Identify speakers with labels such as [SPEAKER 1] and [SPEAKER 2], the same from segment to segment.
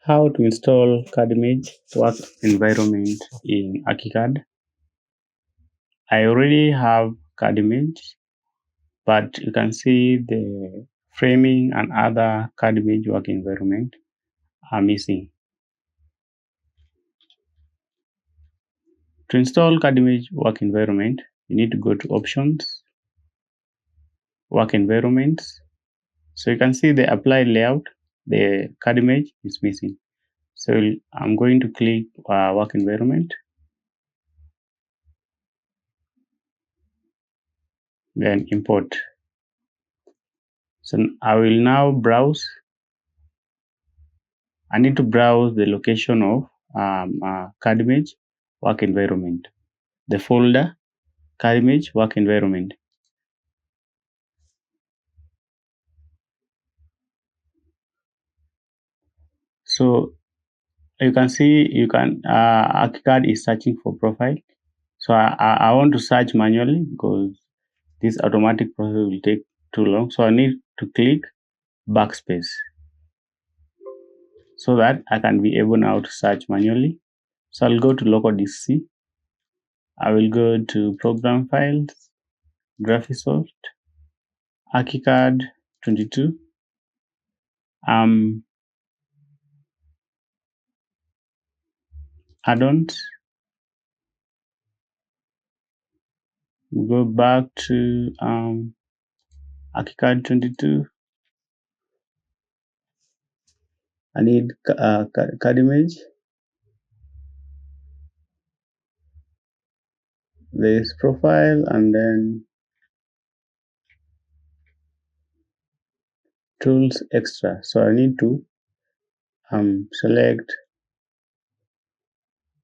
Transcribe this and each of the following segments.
[SPEAKER 1] How to install Cadimage work environment in Archicad. I already have Cadimage, but you can see the framing and other Cadimage work environment are missing. To install Cadimage work environment, you need to go to Options, Work Environments. So you can see the applied layout, the Cadimage is missing. So I'm going to click Work Environment, then Import. So I will now browse. I need to browse the location of Cadimage work environment, the folder Cadimage work environment. So you can see Archicad is searching for profile. So I want to search manually because this automatic process will take too long. So I need to click backspace so that I can be able now to search manually. So I'll go to local disk C. I will go to program files, Graphisoft, Archicad 22. Add-ons. Go back to Archicad 22. I need Cadimage. There's profile and then tools extra. So I need to select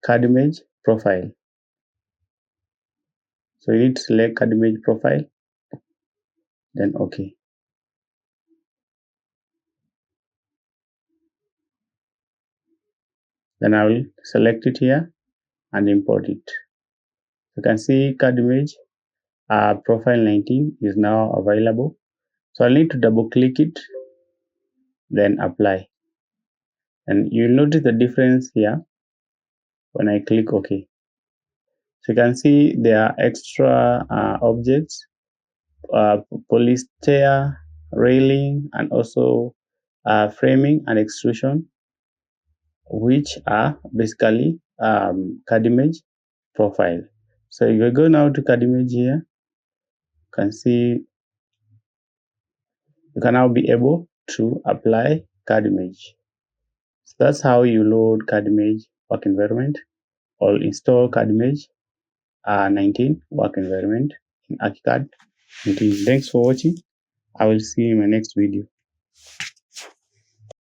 [SPEAKER 1] Cadimage profile. So you need to select Cadimage profile, then OK. Then I will select it here and import it. You can see Cadimage profile 19 is now available. So I'll need to double click it, then apply. And you'll notice the difference here when I click OK. So you can see there are extra objects, polyester, railing, and also framing and extrusion, which are basically Cadimage profile. So if you go now to Cadimage here, you can see you can now be able to apply Cadimage. So that's how you load Cadimage work environment or install Cadimage 19 work environment in Archicad 19. Thanks for watching. I will see you in my next video.